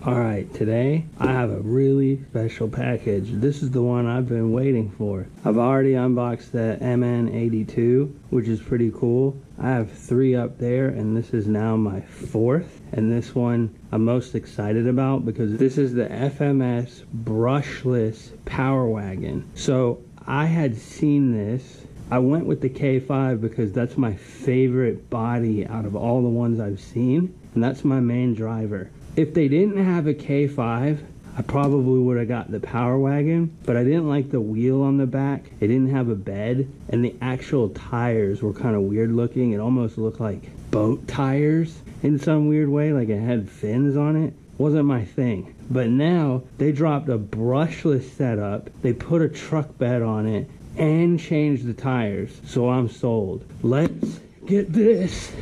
Alright, today I have a really special package. This is the one I've been waiting for. I've already unboxed the MN82, which is pretty cool. I have 3 up there, and this is now my 4th. And this one I'm most excited about because this is the FMS Brushless Power Wagon. So I had seen this. I went with the K5 because that's my favorite body out of all the ones I've seen, and that's my main driver. If they didn't have a K5, I probably would have got the Power Wagon, but I didn't like the wheel on the back. It didn't have a bed, and the actual tires were kind of weird looking. It almost looked like boat tires in some weird way, like it had fins on it. Wasn't my thing. But now they dropped a brushless setup. They put a truck bed on it and changed the tires, so I'm sold. Let's get this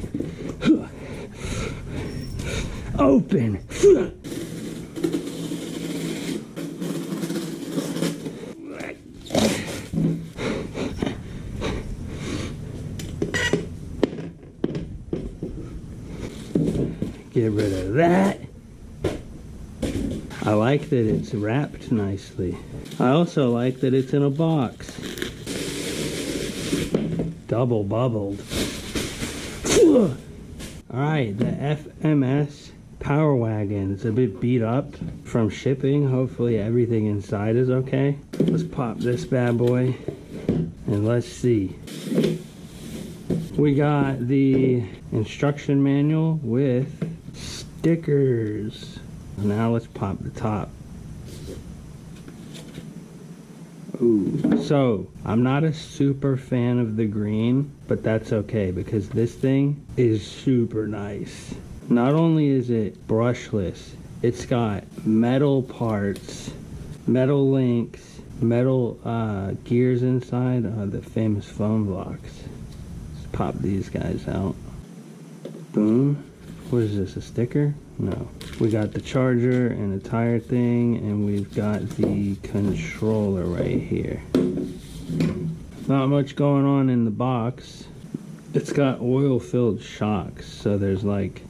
open. Get rid of that. I like that it's wrapped nicely. I also like that it's in a box. Double bubbled. Alright, the FMS Power Wagon is a bit beat up from shipping. Hopefully everything inside is okay. Let's pop this bad boy and let's see. We got the instruction manual with stickers. Now let's pop the top. Ooh. So, I'm not a super fan of the green, but that's okay because this thing is super nice. Not only is it brushless, it's got metal parts, metal links, metal gears inside, the famous foam blocks. Let's pop these guys out. Boom. What is this, a sticker? No. We got the charger and the tire thing, and we've got the controller right here. Not much going on in the box. It's got oil-filled shocks, so there's like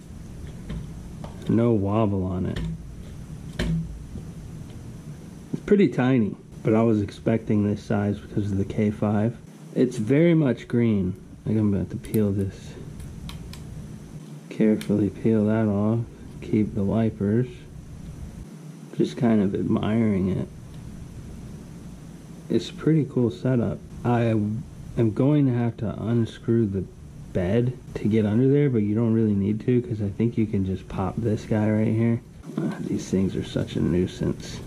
no wobble on it. It's pretty tiny, but I was expecting this size because of the K5. It's very much green. I think I'm about to peel this. Carefully peel that off. Keep the wipers. Just kind of admiring it. It's a pretty cool setup. I am going to have to unscrew the bed to get under there, but you don't really need to because I think you can just pop this guy right here. These things are such a nuisance.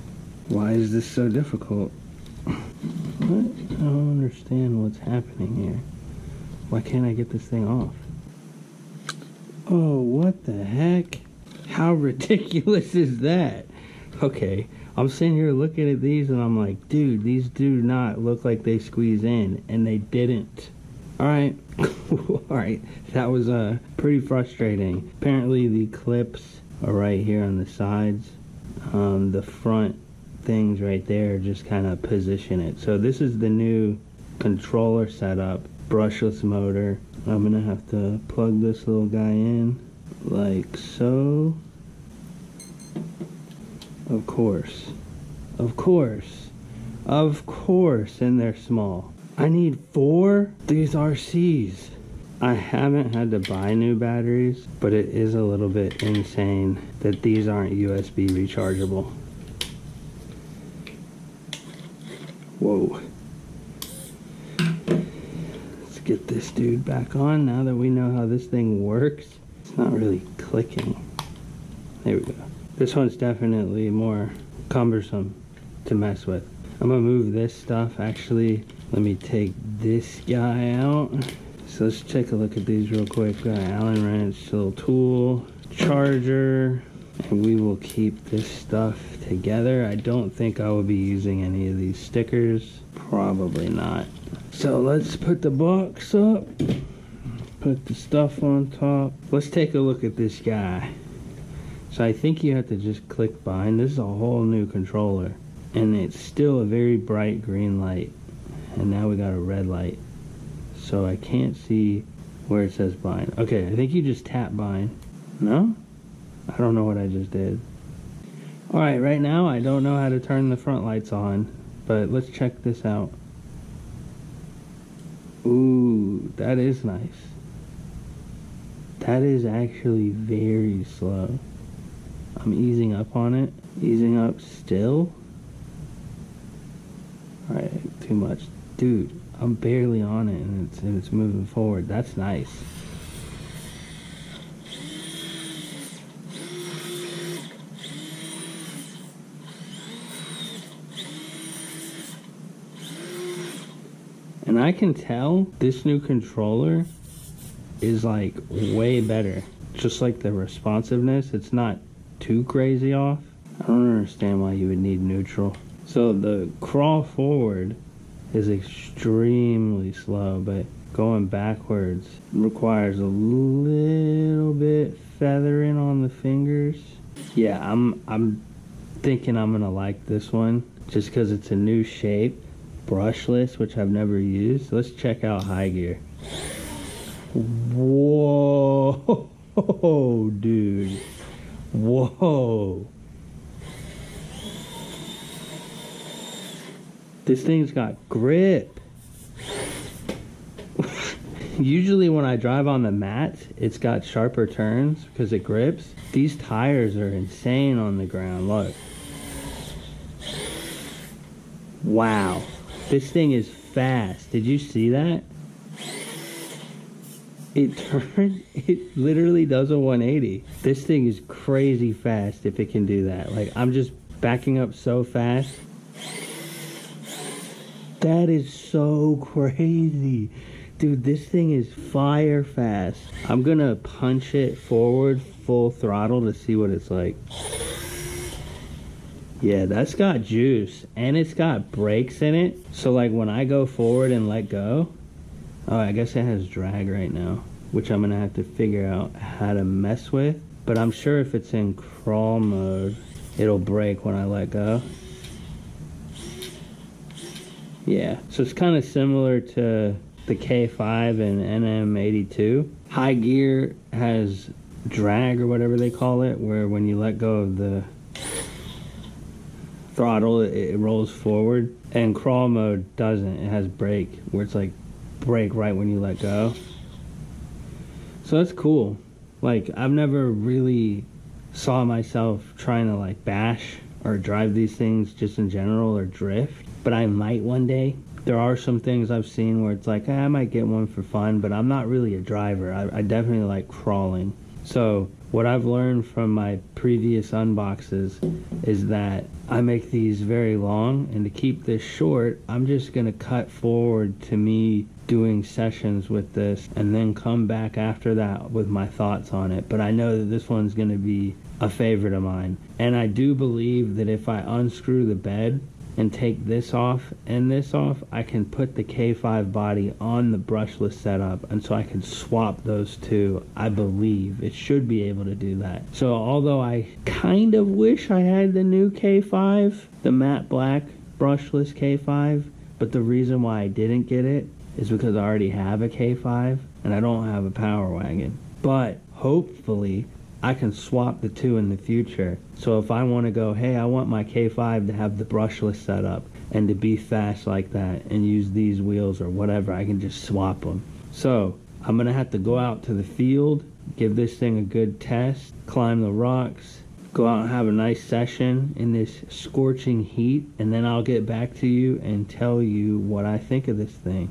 Why is this so difficult? What? I don't understand what's happening here. Why can't I get this thing off? Oh, what the heck? How ridiculous is that? Okay, I'm sitting here looking at these and I'm like, dude, these do not look like they squeeze in, and they didn't. Alright, alright, that was pretty frustrating. Apparently the clips are right here on the sides. The front things right there just kind of position it. So this is the new controller setup, brushless motor. I'm gonna have to plug this little guy in like so. Of course, of course, of course, and they're small. I need 4 these RCs. I haven't had to buy new batteries, but it is a little bit insane that these aren't USB rechargeable. Whoa. Get this dude back on now that we know how this thing works. It's not really clicking. There we go. This one's definitely more cumbersome to mess with. I'm gonna move this stuff. Actually, let me take this guy out. So let's take a look at these real quick. Got an Allen wrench, little tool, charger, and we will keep this stuff together. I don't think I will be using any of these stickers. Probably not. So let's put the box up, put the stuff on top. Let's take a look at this guy. So I think you have to just click bind. This is a whole new controller, and it's still a very bright green light, and now we got a red light. So I can't see where it says bind. Okay, I think you just tap bind. No? I don't know what I just did. Alright, right now I don't know how to turn the front lights on, but let's check this out. Ooh, that is nice. That is actually very slow. I'm easing up on it. Easing up still. Alright, too much. Dude, I'm barely on it and it's moving forward. That's nice. And I can tell this new controller is like way better. Just like the responsiveness, it's not too crazy off. I don't understand why you would need neutral. So the crawl forward is extremely slow, but going backwards requires a little bit feathering on the fingers. Yeah, I'm thinking I'm gonna like this one just because it's a new shape. Brushless, which I've never used. Let's check out high gear. Whoa, dude. Whoa. This thing's got grip. Usually when I drive on the mats, it's got sharper turns because it grips. These tires are insane on the ground. Look. Wow. This thing is fast. Did you see that? It literally does a 180. This thing is crazy fast if it can do that. Like, I'm just backing up so fast. That is so crazy. Dude, this thing is fire fast. I'm gonna punch it forward full throttle to see what it's like. Yeah, that's got juice, and it's got brakes in it. So like when I go forward and let go, oh, I guess it has drag right now, which I'm gonna have to figure out how to mess with. But I'm sure if it's in crawl mode, it'll brake when I let go. Yeah, so it's kind of similar to the K5 and NM82. High gear has drag or whatever they call it, where when you let go of the throttle, it rolls forward, and crawl mode doesn't. It has brake, where it's like brake right when you let go. So that's cool. Like, I've never really saw myself trying to like bash or drive these things just in general or drift, but I might one day. There are some things I've seen where it's like, I might get one for fun, but I'm not really a driver. I definitely like crawling. So what I've learned from my previous unboxes is that I make these very long, and to keep this short, I'm just gonna cut forward to me doing sessions with this and then come back after that with my thoughts on it. But I know that this one's gonna be a favorite of mine. And I do believe that if I unscrew the bed and take this off and this off, I can put the K5 body on the brushless setup, and so I can swap those two. I believe it should be able to do that. So although I kind of wish I had the new K5, the matte black brushless K5, but the reason why I didn't get it is because I already have a K5 and I don't have a Power Wagon. But hopefully I can swap the two in the future. So if I want to go, hey, I want my K5 to have the brushless setup and to be fast like that and use these wheels or whatever, I can just swap them. So I'm going to have to go out to the field, give this thing a good test, climb the rocks, go out and have a nice session in this scorching heat, and then I'll get back to you and tell you what I think of this thing.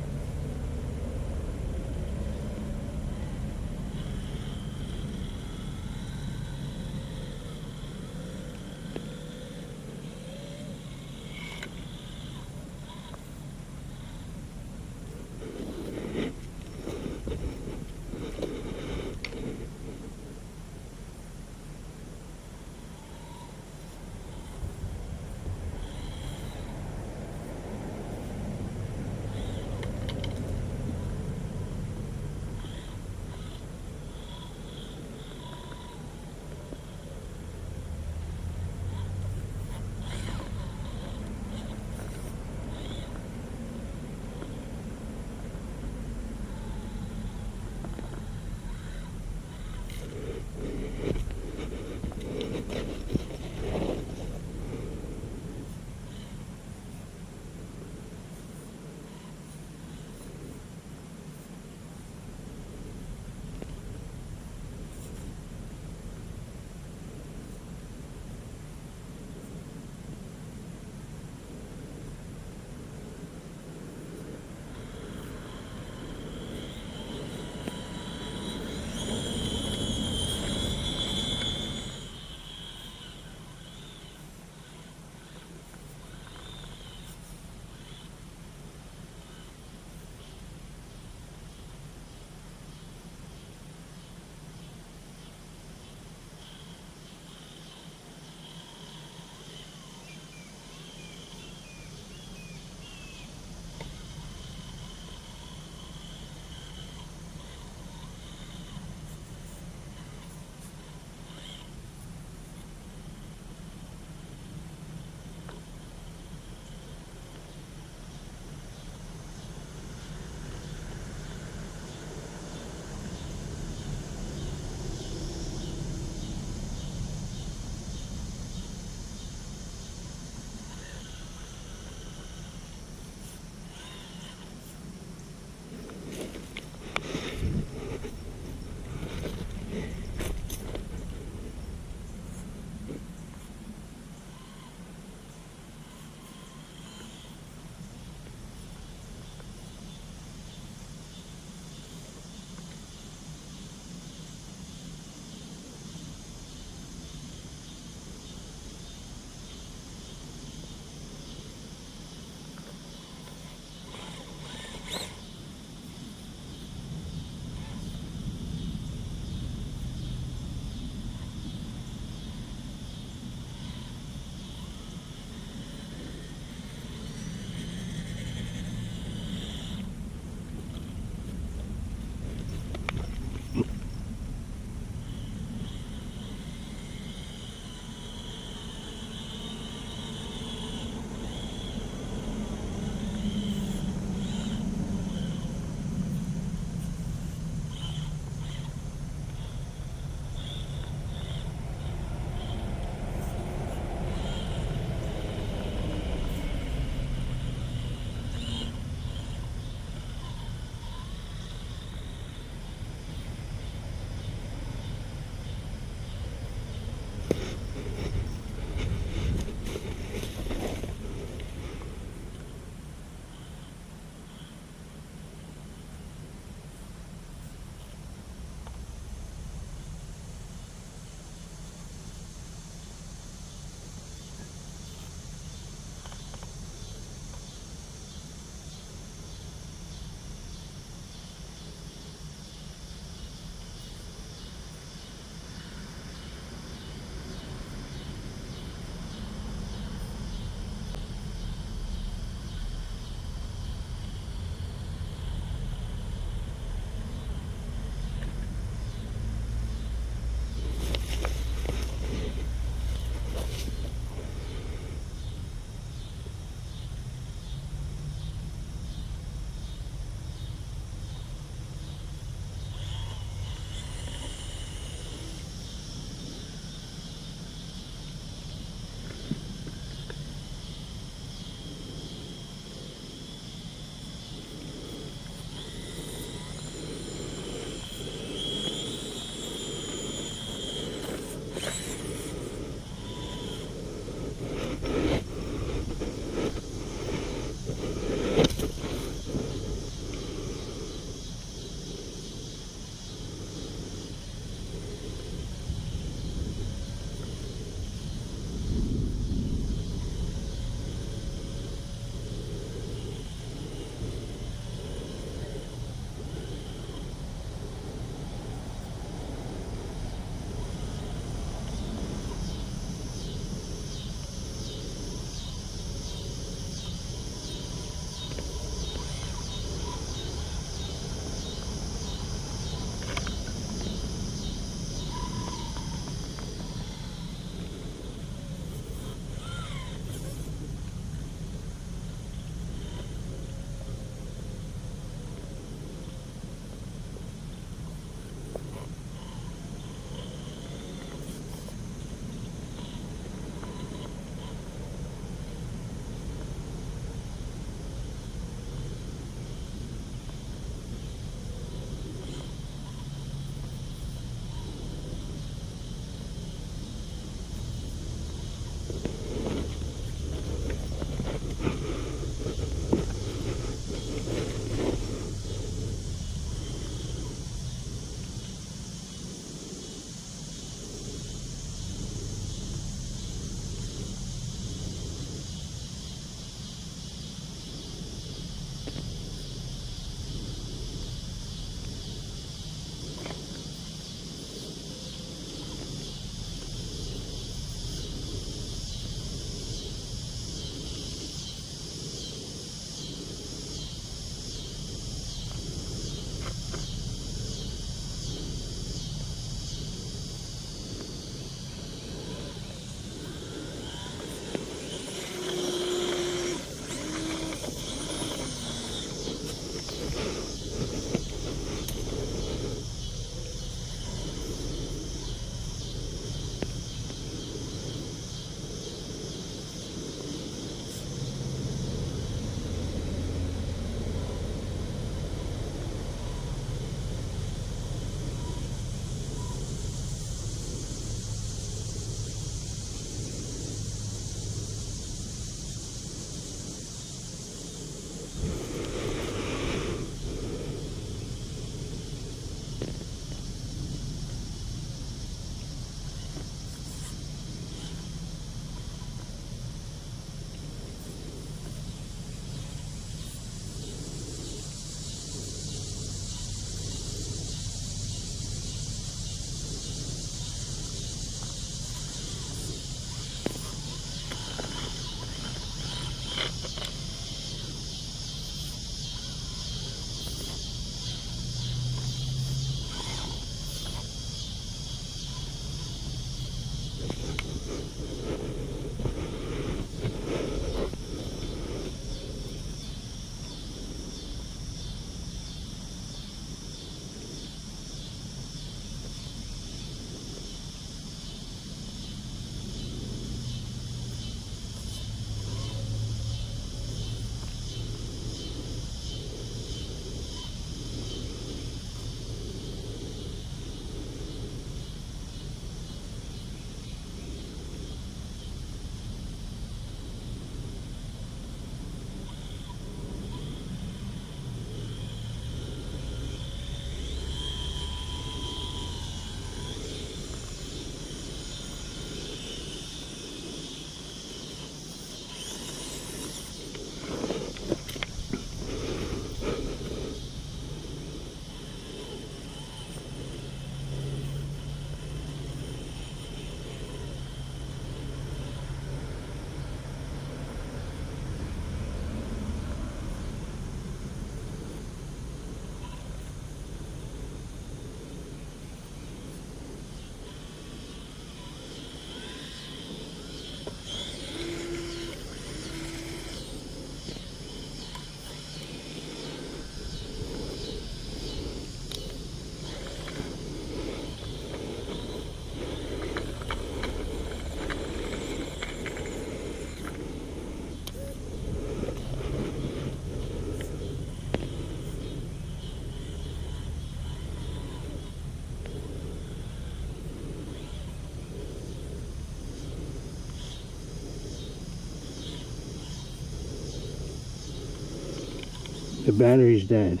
The battery's dead.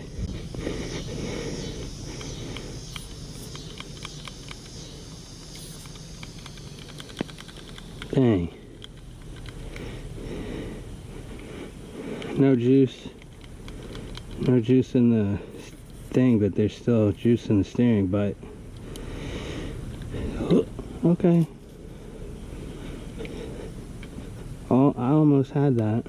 Dang. No juice. No juice in the thing, but there's still juice in the steering, but okay. Oh, I almost had that.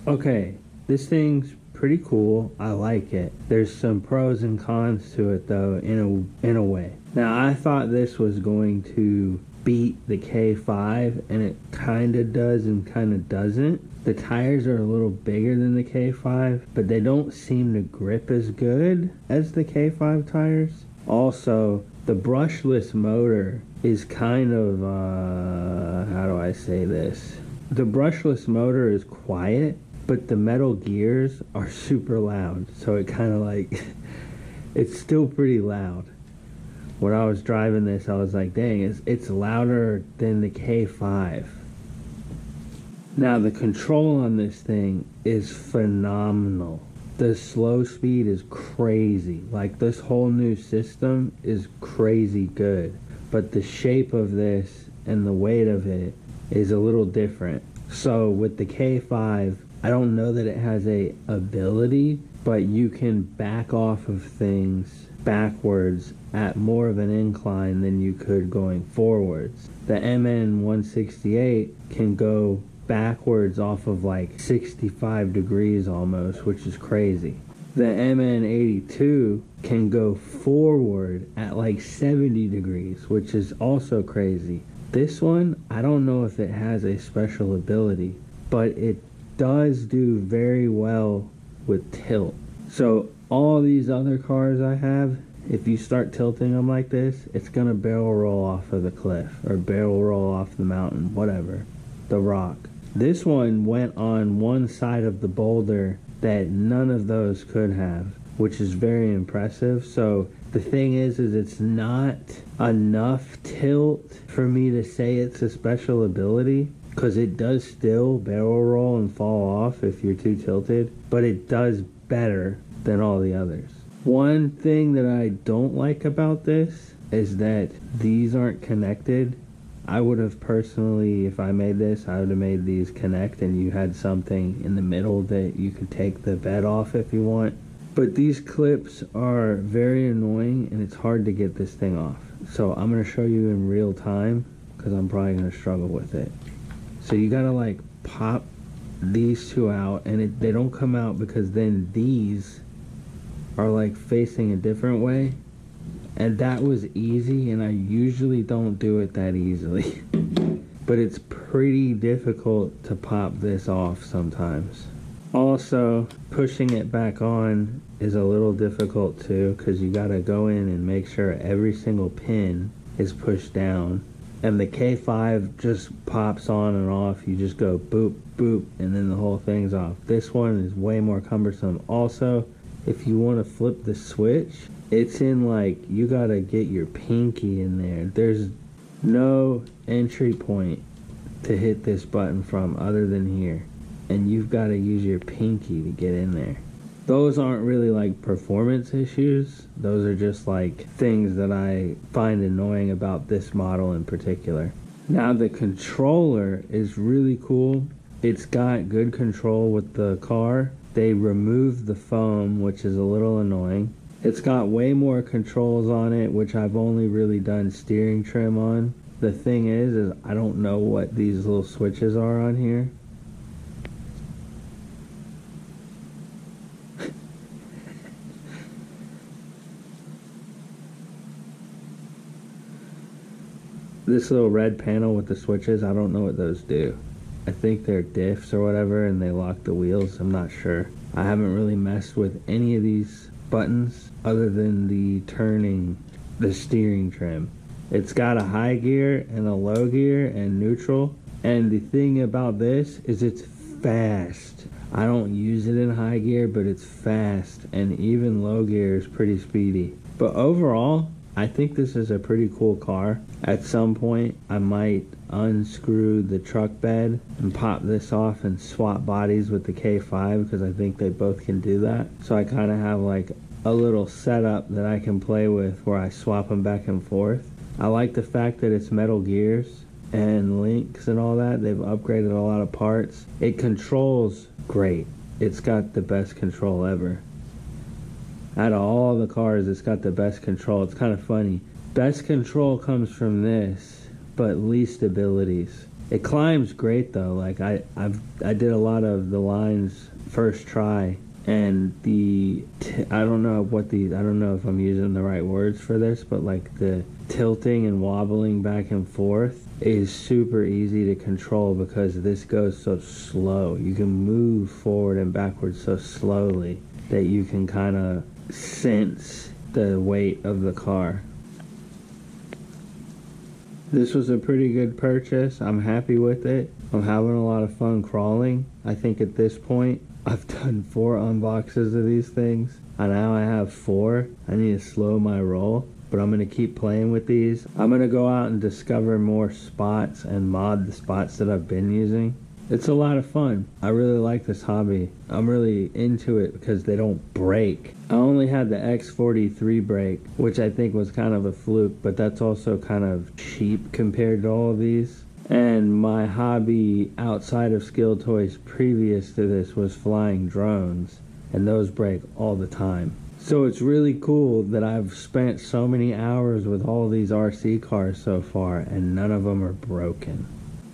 Okay, this thing's pretty cool. I like it. There's some pros and cons to it though, in a way. Now I thought this was going to beat the K5, and it kind of does and kind of doesn't. The tires are a little bigger than the K5, but they don't seem to grip as good as the K5 tires. Also, the brushless motor is kind of, how do I say this? The brushless motor is quiet, but the metal gears are super loud. So it kind of like, it's still pretty loud. When I was driving this, I was like, dang, it's louder than the K5. Now, the control on this thing is phenomenal. The slow speed is crazy. Like, this whole new system is crazy good. But the shape of this and the weight of it is a little different. So, with the K5, I don't know that it has a ability, but you can back off of things backwards at more of an incline than you could going forwards. The MN168 can go backwards off of like 65 degrees almost, which is crazy. The MN82 can go forward at like 70 degrees, which is also crazy. This one, I don't know if it has a special ability, but it does do very well with tilt. So all these other cars I have, if you start tilting them like this, it's gonna barrel roll off of the cliff or barrel roll off the mountain, whatever, the rock. This one went on one side of the boulder that none of those could have, which is very impressive. So the thing is it's not enough tilt for me to say it's a special ability, because it does still barrel roll and fall off if you're too tilted, but it does better than all the others. One thing that I don't like about this is that these aren't connected. I would have personally, if I made this, I would have made these connect and you had something in the middle that you could take the bed off if you want. But these clips are very annoying and it's hard to get this thing off. So I'm going to show you in real time because I'm probably going to struggle with it. So you got to like pop these two out, and they don't come out because then these are like facing a different way, and that was easy, and I usually don't do it that easily. But it's pretty difficult to pop this off sometimes. Also, pushing it back on is a little difficult too, because you got to go in and make sure every single pin is pushed down. And the K5 just pops on and off. You just go boop, boop, and then the whole thing's off. This one is way more cumbersome. Also, if you want to flip the switch, it's in like, you gotta get your pinky in there. There's no entry point to hit this button from other than here. And you've got to use your pinky to get in there. Those aren't really like performance issues. Those are just like things that I find annoying about this model in particular. Now the controller is really cool. It's got good control with the car. They removed the foam, which is a little annoying. It's got way more controls on it, which I've only really done steering trim on. The thing is I don't know what these little switches are on here. This little red panel with the switches, I don't know what those do. I think they're diffs or whatever, and they lock the wheels. I'm not sure. I haven't really messed with any of these buttons other than the turning, the steering trim. It's got a high gear and a low gear and neutral. And the thing about this is it's fast. I don't use it in high gear, but it's fast. And even low gear is pretty speedy. But overall, I think this is a pretty cool car. At some point, I might unscrew the truck bed and pop this off and swap bodies with the K5 because I think they both can do that. So I kind of have like a little setup that I can play with where I swap them back and forth. I like the fact that it's metal gears and links and all that. They've upgraded a lot of parts. It controls great. It's got the best control ever. Out of all the cars, it's got the best control. It's kind of funny. Best control comes from this, but least abilities. It climbs great though. Like I did a lot of the lines first try, and I don't know if I'm using the right words for this, but like the tilting and wobbling back and forth is super easy to control because this goes so slow. You can move forward and backwards so slowly that you can kind of sense the weight of the car. This was a pretty good purchase. I'm happy with it. I'm having a lot of fun crawling. I think at this point I've done 4 unboxes of these things, and now I have 4. I need to slow my roll, but I'm going to keep playing with these. I'm going to go out and discover more spots and mod the spots that I've been using. It's a lot of fun. I really like this hobby. I'm really into it because they don't break. I only had the X43 break, which I think was kind of a fluke, but that's also kind of cheap compared to all of these. And my hobby outside of Skill Toys previous to this was flying drones, and those break all the time. So it's really cool that I've spent so many hours with all these RC cars so far, and none of them are broken.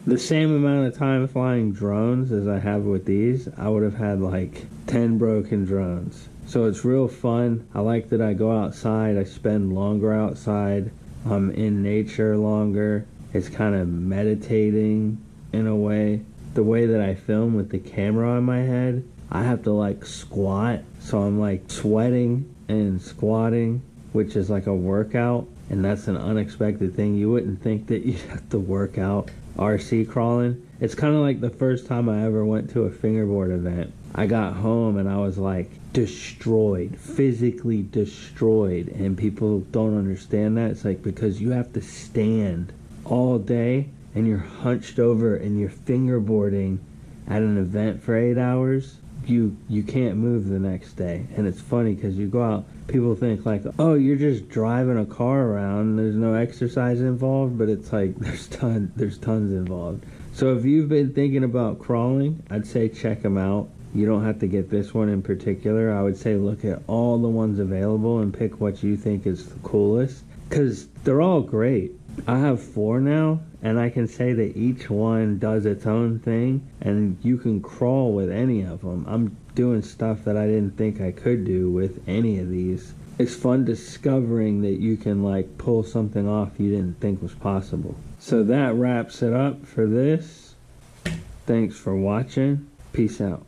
The same amount of time flying drones as I have with these, I would have had like 10 broken drones. So it's real fun. I like that I go outside, I spend longer outside, I'm in nature longer. It's kind of meditating in a way. The way that I film with the camera on my head, I have to like squat. So I'm like sweating and squatting, which is like a workout. And that's an unexpected thing. You wouldn't think that you'd have to work out RC crawling. It's kind of like the first time I ever went to a fingerboard event. I got home and I was like destroyed, physically destroyed. And people don't understand that. It's like because you have to stand all day and you're hunched over and you're fingerboarding at an event for 8 hours. You can't move the next day. And it's funny because you go out, people think like, oh, you're just driving a car around, there's no exercise involved, but it's like there's tons involved. So if you've been thinking about crawling, I'd say check them out. You don't have to get this one in particular. I would say look at all the ones available and pick what you think is the coolest, because they're all great. I have 4 now, and I can say that each one does its own thing, and you can crawl with any of them. I'm doing stuff that I didn't think I could do with any of these. It's fun discovering that you can like pull something off you didn't think was possible. So that wraps it up for this. Thanks for watching. Peace out.